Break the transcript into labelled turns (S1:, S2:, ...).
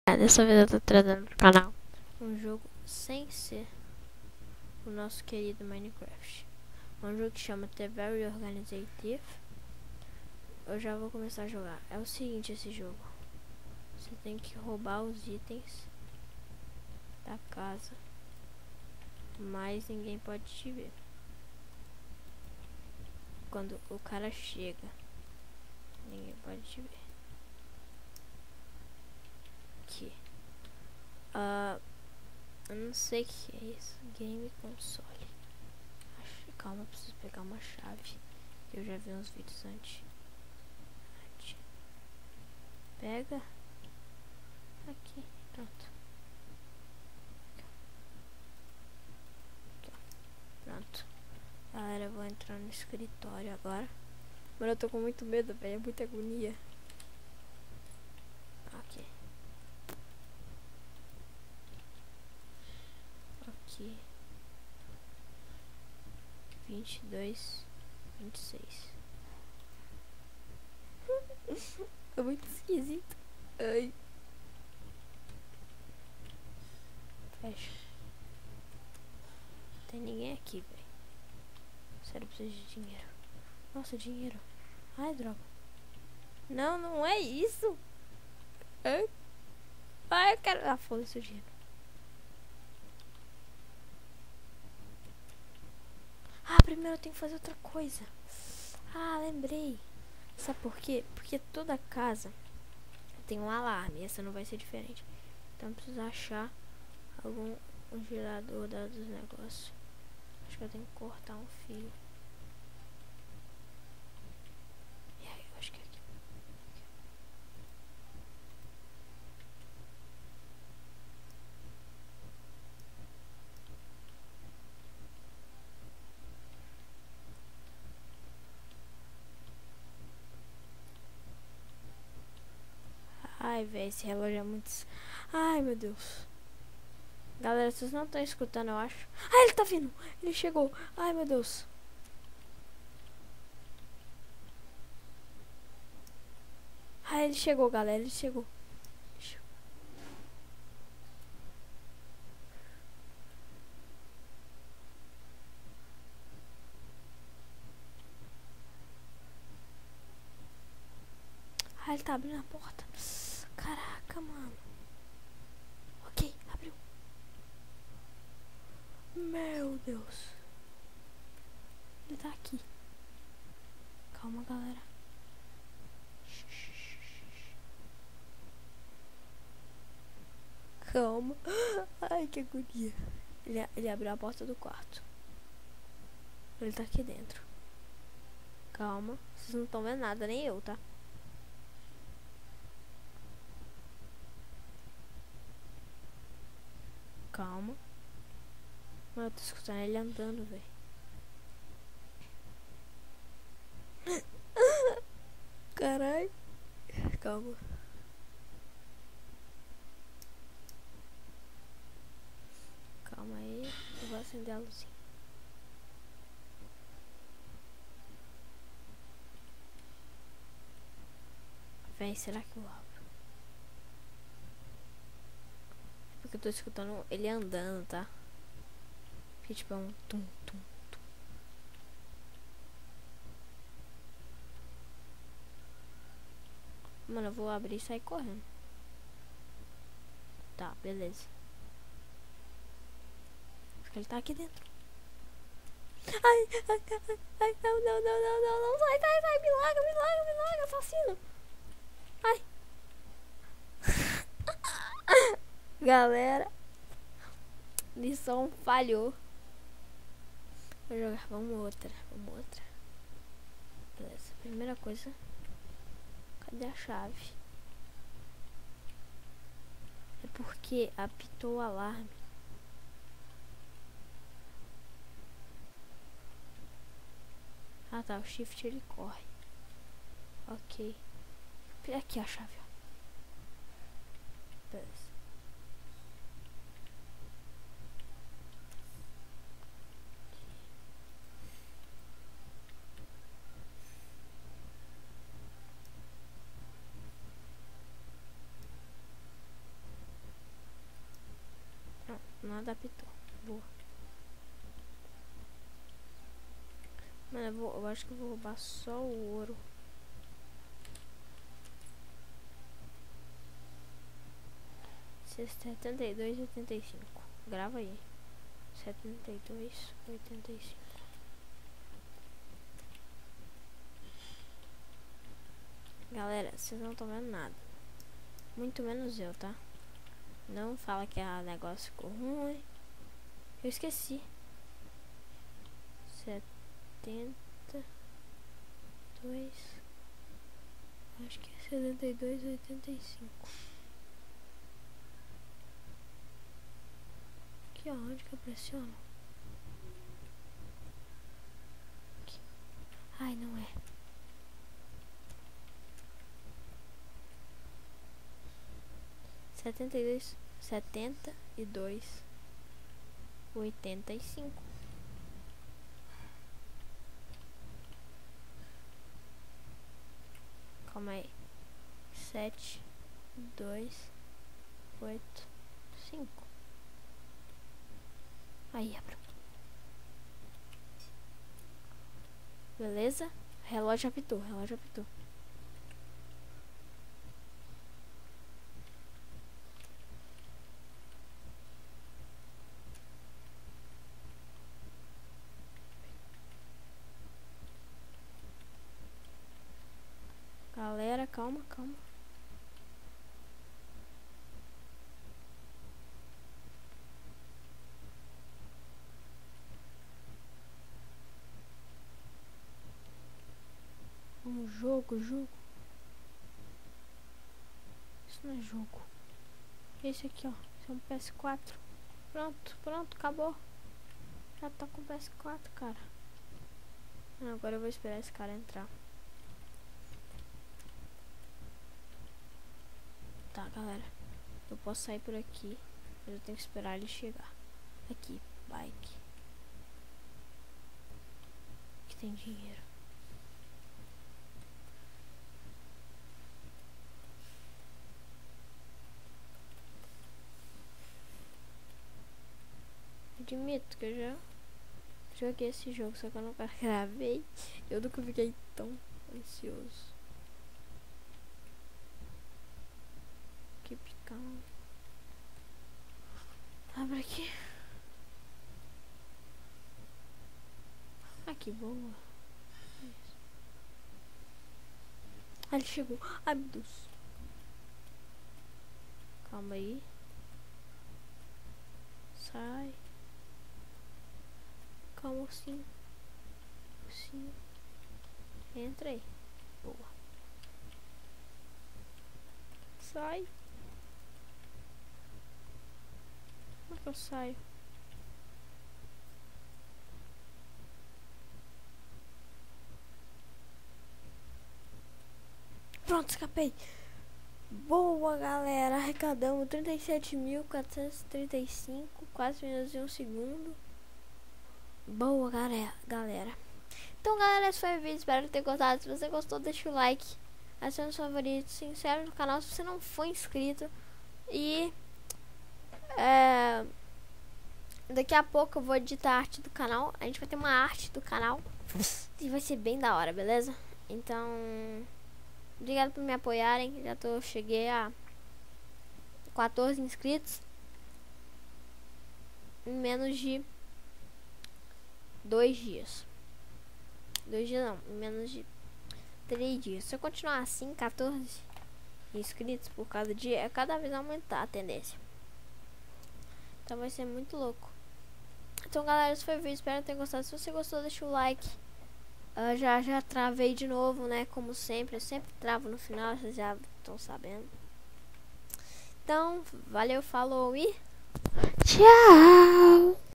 S1: Dessa vez eu tô trazendo pro canal um jogo sem ser o nosso querido Minecraft. Um jogo que chama The Very Organized Thief. Eu já vou começar a jogar. É o seguinte, esse jogo: você tem que roubar os itens da casa, mas ninguém pode te ver. Quando o cara chega, ninguém pode te ver. Aqui. Eu não sei o que é isso. Game console. Calma, preciso pegar uma chave. Eu já vi uns vídeos antes. Pega. Aqui, pronto. Aqui, ó. Pronto. Galera, eu vou entrar no escritório agora. Mas eu tô com muito medo, velho. É muita agonia. Aqui. Aqui. 22, 26. É muito esquisito. Ai. Fecha. Não tem ninguém aqui, velho. Sério, eu preciso de dinheiro. Nossa, dinheiro. Ai, droga. Não, não é isso. Ai, eu quero... Ah, foda-se o dinheiro. Primeiro eu tenho que fazer outra coisa. Lembrei. Sabe por quê? Porque toda casa tem um alarme. Essa não vai ser diferente. Então eu preciso achar algum gerador dos negócios. Acho que eu tenho que cortar um fio. E aí, eu acho que é aqui. Ai, velho, esse relógio é muito... Ai, meu Deus. Galera, vocês não estão escutando, eu acho. Ele tá vindo. Ele chegou. Ai, meu Deus. Ele chegou, galera. Ele chegou. Ele tá abrindo a porta. Caraca, mano. Ok, abriu. Meu Deus. Ele tá aqui. Calma, galera. Calma. Ai, que agonia. Ele abriu a porta do quarto. Ele tá aqui dentro. Calma. Vocês não estão vendo nada, nem eu, tá? Calma. Mano, eu tô escutando ele andando, velho. Caralho. Calma. Calma aí. Eu vou acender a luzinha. Véi, será que eu abro? Porque eu tô escutando ele andando, tá? Que tipo é um tum, tum, tum. Mano, eu vou abrir e sair correndo. Tá, beleza. Acho que ele tá aqui dentro. Ai, não, não, não, não, não, não. Sai, sai, sai, me larga, me larga, me larga, assassino. Ai. Galera, missão falhou. Vou jogar, vamos outra. Beleza, primeira coisa. Cadê a chave? É porque apitou o alarme. Tá, o shift ele corre. Ok. Aqui a chave, ó. Beleza. Não adaptou. Boa. Mano, eu acho que eu vou roubar só o ouro. Esse é 72, 85. Grava aí. 72, 85. Galera, vocês não estão vendo nada. Muito menos eu, tá? Não fala que o negócio ficou ruim. Eu esqueci. 72. Acho que é 72, 85. Aqui, ó, onde que eu pressiono? Aqui. Ai, não é. Setenta e dois, 85. Calma aí. 7, 2, 8, 5. Aí, abre. Beleza? Relógio apitou, relógio apitou. Galera, calma, calma. Jogo. Isso não é jogo. Esse aqui, ó. Esse é um PS4. Pronto, acabou. Já tá com o PS4, cara. Agora eu vou esperar esse cara entrar. Tá, galera. Eu posso sair por aqui, mas eu tenho que esperar ele chegar. Aqui, bike. Aqui tem dinheiro. Admito que eu já joguei esse jogo, só que eu nunca gravei. Eu nunca fiquei tão ansioso. Que picão. Abre aqui. Ah, que boa. Isso. Ah, ele chegou. Ai, meu Deus. Calma aí. Sai. Calma, sim. Entra aí. Boa. Sai. Como é que eu saio? Pronto, escapei. Boa, galera. Arrecadamos 37.435. Quase menos de um segundo. Boa, galera. Então, galera, esse foi o vídeo. Espero ter gostado. Se você gostou, deixa o like. Adicione os favoritos. Se inscreve no canal se você não for inscrito. E daqui a pouco eu vou editar a arte do canal. A gente vai ter uma arte do canal. E vai ser bem da hora, beleza? Então, obrigado por me apoiarem. Cheguei a 14 inscritos em menos de 2 dias. 2 dias não, em menos de 3 dias. Se eu continuar assim, 14 inscritos por cada dia, é cada vez aumentar a tendência. Então vai ser muito louco. Então, galera, esse foi o vídeo. Espero ter gostado. Se você gostou, deixa o like. Já travei de novo, né? Como sempre. Eu sempre travo no final, vocês já estão sabendo. Então, valeu, falou e tchau!